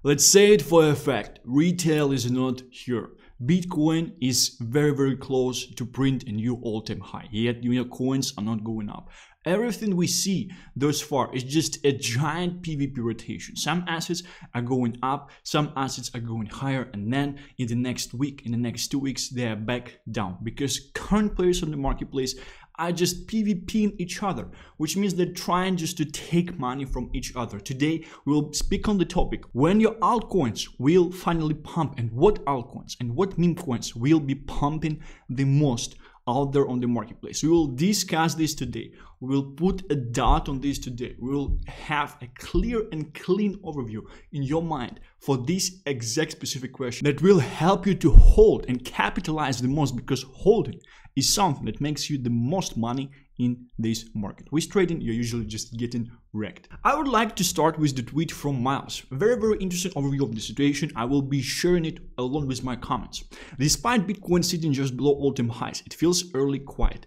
Let's say it for a fact, retail is not here. Bitcoin is very close to print a new all-time high, yet your coins are not going up. Everything we see thus far is just a giant PvP rotation. Some assets are going up, some assets are going higher, and then in the next week, in the next 2 weeks, they are back down because current players on the marketplace are just PvPing each other, which means they're trying just to take money from each other. Today, we'll speak on the topic when your altcoins will finally pump and what altcoins and what meme coins will be pumping the most out there on the marketplace. We will discuss this today. We will put a dot on this today. We will have a clear and clean overview in your mind for this exact specific question that will help you to hold and capitalize the most, because holding is something that makes you the most money in this market. With trading, you're usually just getting wrecked. I would like to start with the tweet from Miles. Very interesting overview of the situation. I will be sharing it along with my comments. Despite Bitcoin sitting just below all-time highs, it feels early quiet.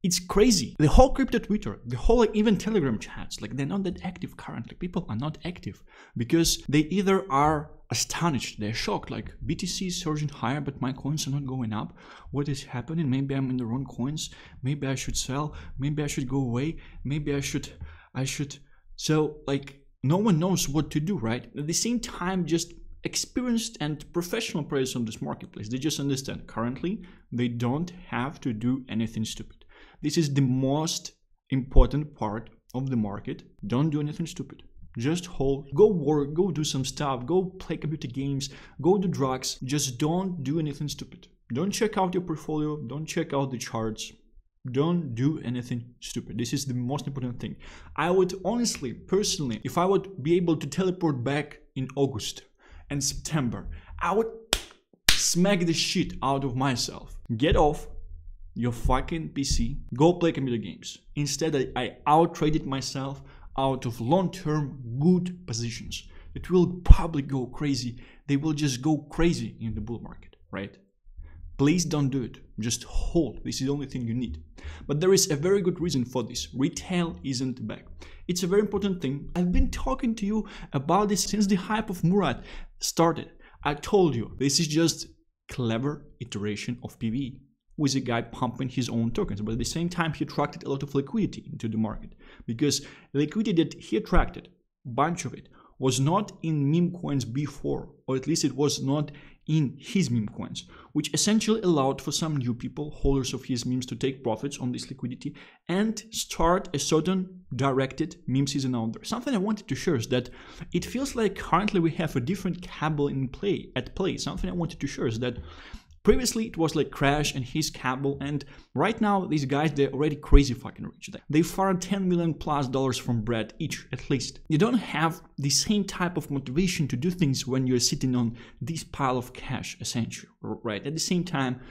It's crazy. The whole crypto Twitter, the whole even Telegram chats, they're not that active currently. People are not active because they either are astonished, they're shocked, BTC is surging higher, but my coins are not going up. What is happening? Maybe I'm in the wrong coins. Maybe I should sell. Maybe I should go away. Maybe I should. So no one knows what to do, right? At the same time, just experienced and professional players on this marketplace, they just understand currently they don't have to do anything stupid. This is the most important part of the market. Don't do anything stupid. Just hold, go work, go do some stuff, go play computer games, go do drugs. Just don't do anything stupid. Don't check out your portfolio. Don't check out the charts. Don't do anything stupid. This is the most important thing. I would honestly, personally, if I would be able to teleport back in August and September, I would smack the shit out of myself. Get off your fucking PC, go play computer games. Instead, I out-traded myself out of long-term good positions. It will probably go crazy. They will just go crazy in the bull market, right? Please don't do it. Just hold. This is the only thing you need. But there is a very good reason for this. Retail isn't back. It's a very important thing. I've been talking to you about this since the hype of Murat started. I told you this is just clever iteration of PvE, with a guy pumping his own tokens, but at the same time he attracted a lot of liquidity into the market, because the liquidity that he attracted, bunch of it, was not in meme coins before, or at least it was not in his meme coins, which essentially allowed for some new people, holders of his memes, to take profits on this liquidity and start a certain directed meme season out there. Something I wanted to share is that it feels like currently we have a different cabal at play. Something I wanted to share is that previously, it was Crash and his cabal, and right now, these guys, they're already crazy fucking rich. They farm $10 million plus from Brad each, at least. You don't have the same type of motivation to do things when you're sitting on this pile of cash, essentially, right? At the same time,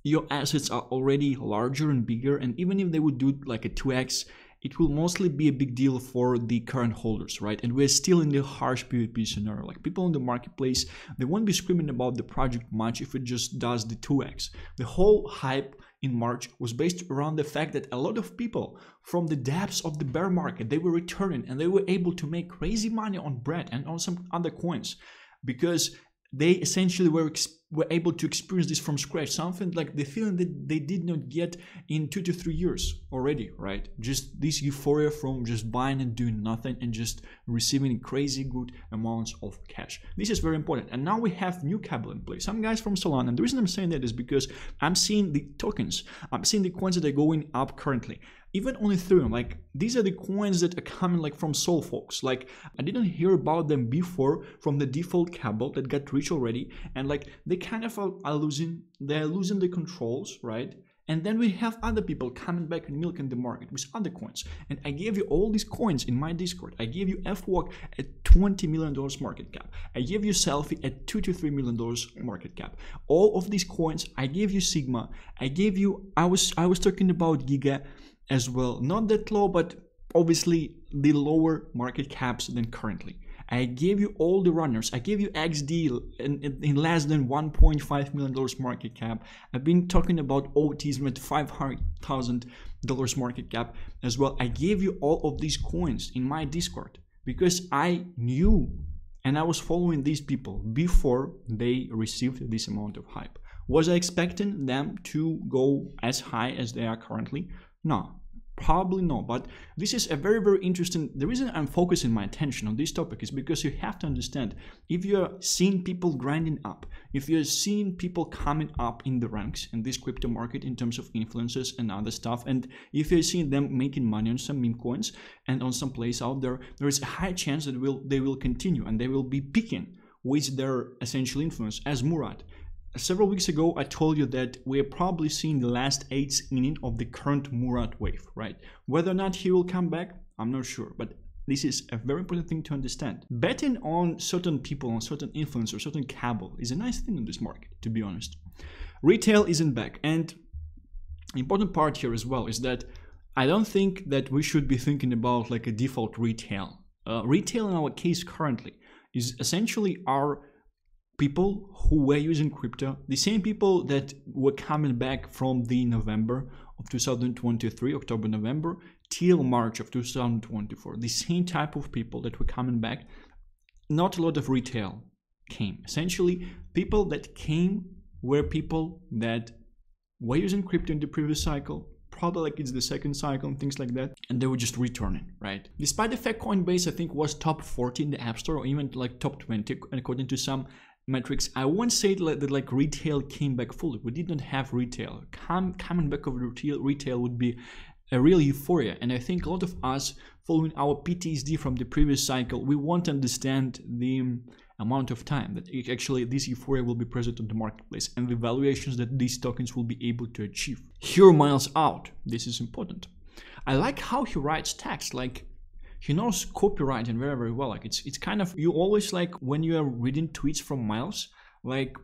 your assets are already larger and bigger, and even if they would do a 2x, it will mostly be a big deal for the current holders, right? And we're still in the harsh PvP scenario. People in the marketplace, they won't be screaming about the project much if it just does the 2x. The whole hype in March was based around the fact that a lot of people from the depths of the bear market, they were returning and they were able to make crazy money on bread and on some other coins, because they essentially were able to experience this from scratch, something like the feeling that they did not get in 2 to 3 years already, right? Just this euphoria from just buying and doing nothing and just receiving crazy good amounts of cash. This is very important. And now we have new cabal in place. Some guys from Solana, and the reason I'm saying that is because I'm seeing the tokens, I'm seeing the coins that are going up currently. Even on Ethereum, these are the coins that are coming from Sol folks. I didn't hear about them before from the default cabal that got rich already, and they kind of are losing the controls, right? And then we have other people coming back and milking the market with other coins. And I gave you all these coins in my Discord. I gave you FWalk at $20 million market cap. I gave you Selfie at $2 to $3 million market cap. All of these coins, I gave you Sigma. I gave you, I was talking about Giga as well. Not that low, but obviously the lower market caps than currently. I gave you all the runners. I gave you XD in less than $1.5 million market cap. I've been talking about autism at $500,000 market cap as well. I gave you all of these coins in my Discord because I knew And I was following these people before they received this amount of hype. Was I expecting them to go as high as they are currently? No, probably no. But this is a very, very interesting. The reason I'm focusing my attention on this topic is because you have to understand, if you're seeing people grinding up, if you're seeing people coming up in the ranks in this crypto market in terms of influencers and other stuff, and if you're seeing them making money on some meme coins and on some place out there, there is a high chance that they will continue and they will be picking with their essential influence, as Murat. Several weeks ago, I told you that we're probably seeing the last 8 inning of the current Murat wave, right? Whether or not he will come back, I'm not sure, but this is a very important thing to understand. Betting on certain people, on certain influencers, certain cabal is a nice thing in this market, to be honest. Retail isn't back, and the important part here as well is that I don't think that we should be thinking about like a default retail. Retail in our case currently is essentially our people who were using crypto, the same people that were coming back from the November of 2023, October, November, till March of 2024. The same type of people that were coming back. Not a lot of retail came. Essentially, people that came were people that were using crypto in the previous cycle, probably like it's the second cycle and things like that, and they were just returning, right? Despite the fact Coinbase, I think, was top 40 in the App Store, or even like top 20 according to some metrics, I won't say that like retail came back fully. We did not have retail. Coming back of retail would be a real euphoria, and I think a lot of us following our PTSD from the previous cycle, we won't understand the amount of time that actually this euphoria will be present on the marketplace and the valuations that these tokens will be able to achieve. Here miles out, this is important. I like how he writes text, like he knows copywriting very, very well. Like it's kind of, you always like when you are reading tweets from Miles, like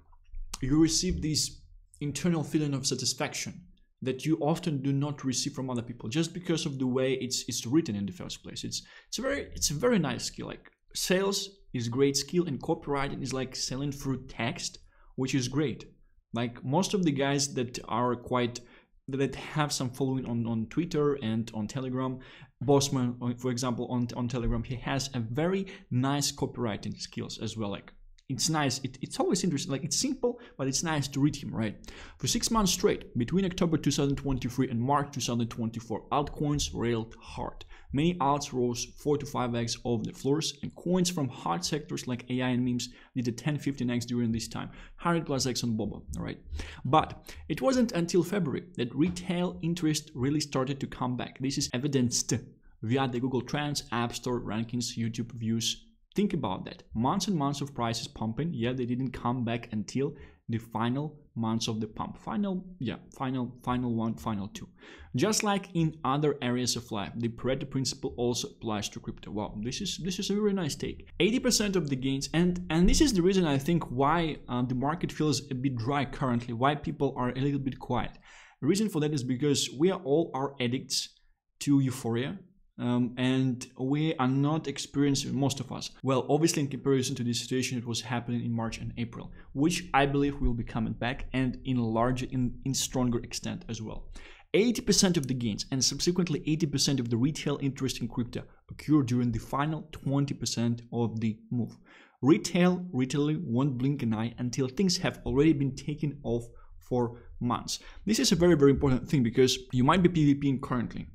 you receive this internal feeling of satisfaction that you often do not receive from other people, just because of the way it's written in the first place. It's a very nice skill. Like sales is great skill, and copywriting is like selling through text, which is great. Like most of the guys that are that have some following on Twitter and on Telegram, Bossman, for example, on Telegram, he has a very nice copywriting skills as well. Like it's nice, it's always interesting, like it's simple, but it's nice to read him, right? For 6 months straight, between October 2023 and March 2024, altcoins railed hard. Many alts rose 4 to 5x of the floors, and coins from hard sectors like AI and memes did a 10-15x during this time, 100+x on bobo, right? But it wasn't until February that retail interest really started to come back. This is evidenced via the Google Trends, App Store rankings, YouTube views. Think about that. Months and months of prices pumping, yet they didn't come back until the final months of the pump. Final one, final two. Just like in other areas of life, the Pareto principle also applies to crypto. Wow, this is a very nice take. 80% of the gains, and this is the reason I think why the market feels a bit dry currently, why people are a little bit quiet. The reason for that is because we are all addicts to euphoria. And we are not experiencing, most of us, well, obviously in comparison to this situation, it was happening in March and April, which I believe will be coming back, and in stronger extent as well. 80% of the gains and subsequently 80% of the retail interest in crypto occur during the final 20% of the move. Retail won't blink an eye until things have already been taken off for months. This is a very, very important thing, because you might be PvPing currently.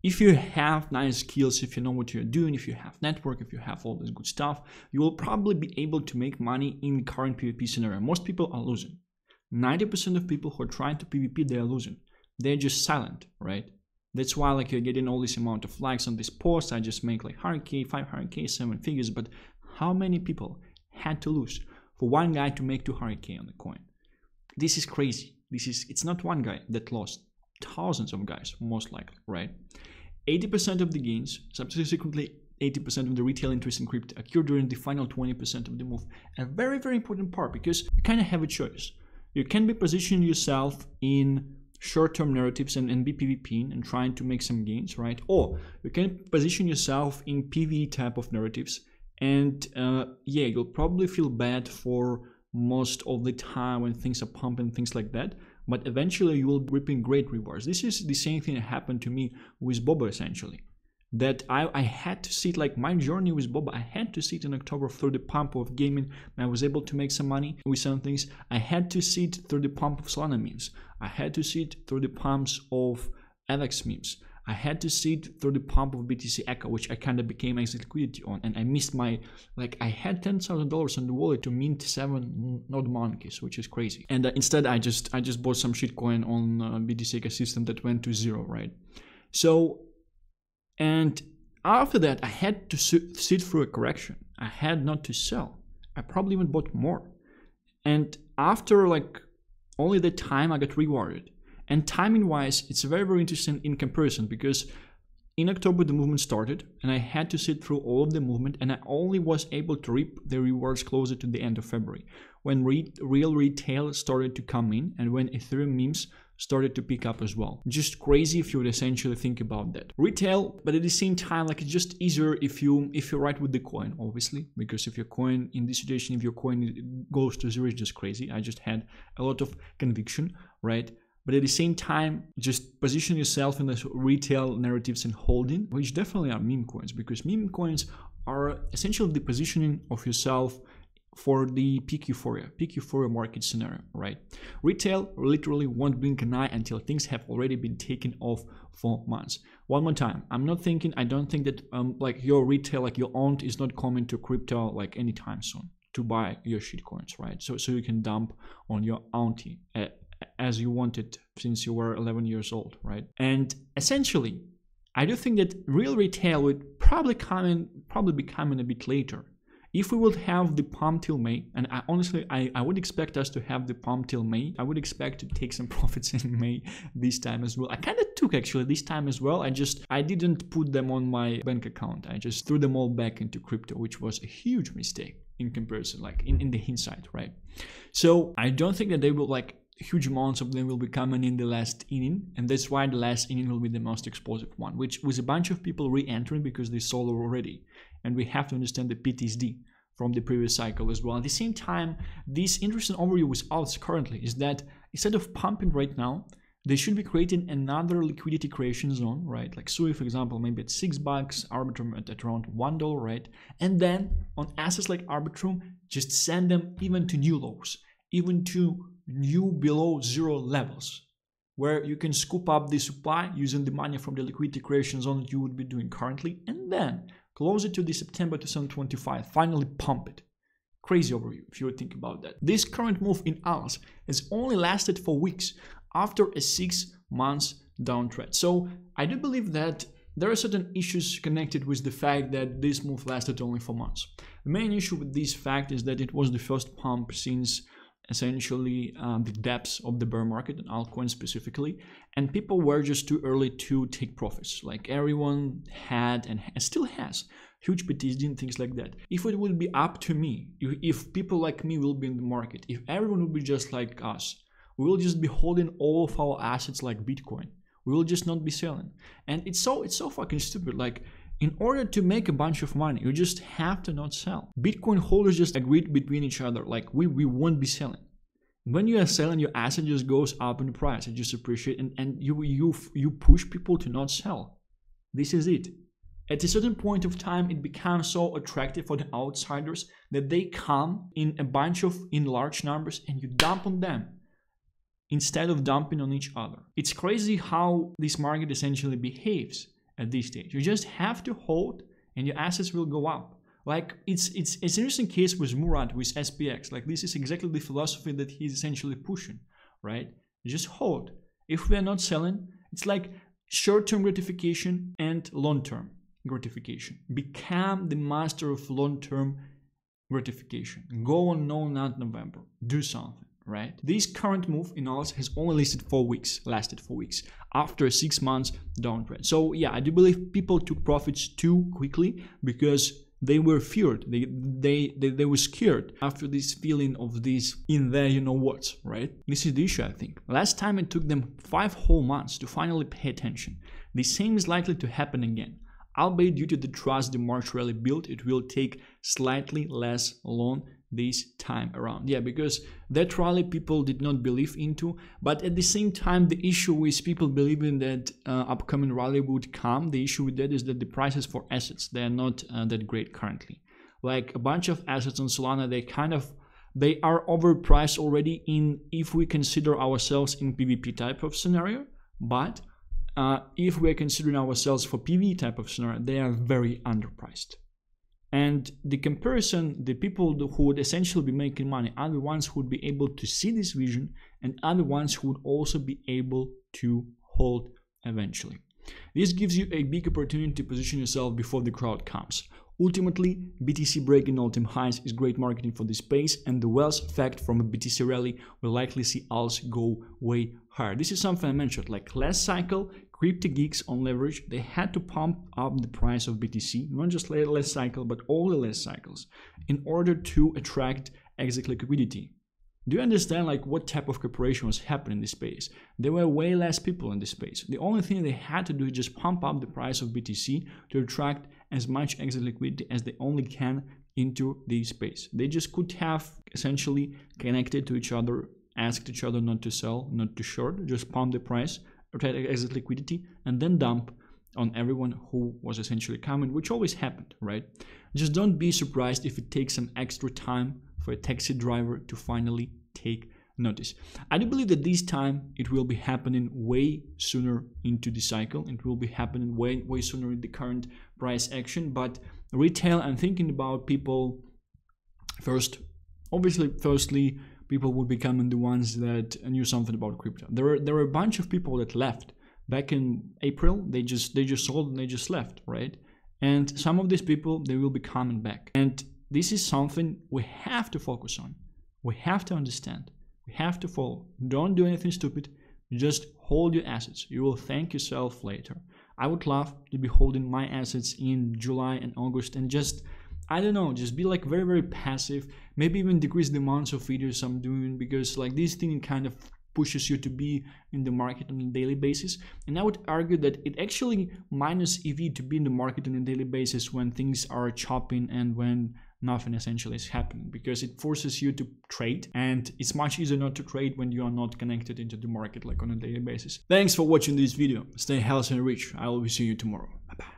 If you have nice skills, if you know what you're doing, if you have network, if you have all this good stuff, you will probably be able to make money in current PvP scenario. Most people are losing. 90% of people who are trying to PvP, they are losing. They're just silent, right? That's why like you're getting all this amount of likes on this post. I just make like 100k, 500k, 7 figures, but how many people had to lose for one guy to make 200k on the coin? This is crazy. It's not one guy that lost. Thousands of guys, most likely, right? 80% of the gains, subsequently 80% of the retail interest in crypto occur during the final 20% of the move. A very, very important part, because you kind of have a choice. You can be positioning yourself in short-term narratives and be PvPing and trying to make some gains, right? Or you can position yourself in PvE type of narratives, and yeah, you'll probably feel bad for most of the time when things are pumping, things like that. But eventually you will be reaping great rewards. This is the same thing that happened to me with bobo essentially. that I had to sit, like my journey with bobo, I had to sit in October through the pump of gaming, and I was able to make some money with some things. I had to sit through the pump of Solana memes. I had to sit through the pumps of Alex memes. I had to sit through the pump of BTC Echo, which I kind of became exit liquidity on, and I missed my, like I had $10,000 on the wallet to mint 7 node monkeys, which is crazy. And instead I just bought some shitcoin on BTC ecosystem that went to 0, right? So, and after that I had to sit through a correction. I had not to sell. I probably even bought more. And after like only the time I got rewarded. And timing wise, it's very, very interesting in comparison, because in October the movement started and I had to sit through all of the movement, and I only was able to reap the rewards closer to the end of February, when real retail started to come in and when Ethereum memes started to pick up as well. Just crazy if you would essentially think about that. Retail, but at the same time, like it's just easier if you ride with the coin, obviously, because if your coin in this situation, if your coin goes to 0, it's just crazy. I just had a lot of conviction, right? But at the same time, just position yourself in the retail narratives and holding, which definitely are meme coins, because meme coins are essentially the positioning of yourself for the peak euphoria market scenario, right? Retail literally won't blink an eye until things have already been taken off for months. One more time, I don't think that like your retail, like your aunt is not coming to crypto like anytime soon to buy your shitcoins, right? So you can dump on your auntie as you wanted since you were 11 years old, right? And essentially, I do think that real retail would probably be coming a bit later. If we would have the pump till May, and I would expect us to have the pump till May. I would expect to take some profits in May this time as well. I kind of took actually this time as well. I didn't put them on my bank account. I just threw them all back into crypto, which was a huge mistake in comparison, like in the hindsight, right? So I don't think that they will like huge amounts of them will be coming in the last inning, and that's why the last inning will be the most explosive one, which was a bunch of people re-entering because they sold already. And we have to understand the PTSD from the previous cycle as well. At the same time, this interesting overview with alts currently is that instead of pumping right now, they should be creating another liquidity creation zone, right? Like Sui, for example, maybe at $6, Arbitrum at around $1, right? And then on assets like Arbitrum, just send them even to new lows, even to new below 0 levels, where you can scoop up the supply using the money from the liquidity creation zone that you would be doing currently, and then closer to the September 2025, finally pump it. Crazy overview if you would think about that. This current move in alts has only lasted for weeks after a 6 months downtrend. So I do believe that there are certain issues connected with the fact that this move lasted only for months. The main issue with this fact is that it was the first pump since essentially the depths of the bear market, and altcoins specifically, and people were just too early to take profits. Like everyone had and still has huge PTSD and things like that. If it would be up to me, if people like me will be in the market, if everyone would be just like us, we will just be holding all of our assets like Bitcoin. We will just not be selling. And it's so fucking stupid. Like, in order to make a bunch of money, you just have to not sell. Bitcoin holders just agreed between each other, like we won't be selling. When you are selling, your asset just goes up in price. It just appreciates, and you push people to not sell. This is it. At a certain point of time, it becomes so attractive for the outsiders that they come in large numbers, and you dump on them instead of dumping on each other. It's crazy how this market essentially behaves at this stage. You just have to hold and your assets will go up. Like it's an interesting case with Murat with SPX. Like this is exactly the philosophy that he's essentially pushing, right? You just hold. If we are not selling, it's like short-term gratification and long-term gratification. Become the master of long-term gratification. Go on no not November. Do something. Right? This current move in alts has only lasted 4 weeks after a 6 months downtrend. So yeah, I do believe people took profits too quickly because they were feared. They were scared after this feeling of this in there, you know what, right? This is the issue, I think. Last time it took them 5 whole months to finally pay attention. The same is likely to happen again. Albeit due to the trust the March rally built, it will take slightly less long this time around. Yeah, because that rally people did not believe into, but at the same time, the issue with people believing that upcoming rally would come, the issue with that is that the prices for assets, they are not that great currently. Like a bunch of assets on Solana, they are overpriced already if we consider ourselves in PvP type of scenario, but if we're considering ourselves for PvE type of scenario, they are very underpriced. And the comparison, the people who would essentially be making money are the ones who would be able to see this vision and are the ones who would also be able to hold eventually. This gives you a big opportunity to position yourself before the crowd comes. Ultimately, BTC breaking all-time highs is great marketing for this space, and the wealth effect from a BTC rally will likely see alts go way higher. This is something I mentioned, like last cycle, crypto geeks on leverage, they had to pump up the price of BTC, not just last cycle, but all the last cycles, in order to attract exit liquidity. Do you understand like what type of cooperation was happening in this space? There were way less people in this space. The only thing they had to do is just pump up the price of BTC to attract as much exit liquidity as they only can into the space. They just could have essentially connected to each other, asked each other not to sell, not to short, just pump the price, attract exit liquidity, and then dump on everyone who was essentially coming, which always happened, right? Just don't be surprised if it takes some extra time for a taxi driver to finally take notice. I do believe that this time it will be happening way sooner into the cycle. It will be happening way sooner in the current price action. But retail, I'm thinking about people first. Obviously, firstly, people will be becoming the ones that knew something about crypto. There were a bunch of people that left back in April. They just sold and they just left, right? And some of these people, they will be coming back. And this is something we have to focus on. We have to understand. We have to follow. Don't do anything stupid. Just hold your assets. You will thank yourself later. I would love to be holding my assets in July and August and just, I don't know, just be like very, very passive. Maybe even decrease the amounts of videos I'm doing, because like this thing kind of pushes you to be in the market on a daily basis. And I would argue that it actually minus EV to be in the market on a daily basis when things are chopping and when nothing essentially is happening, because it forces you to trade, and it's much easier not to trade when you are not connected into the market like on a daily basis. Thanks for watching this video. Stay healthy and rich. I will see you tomorrow. Bye bye.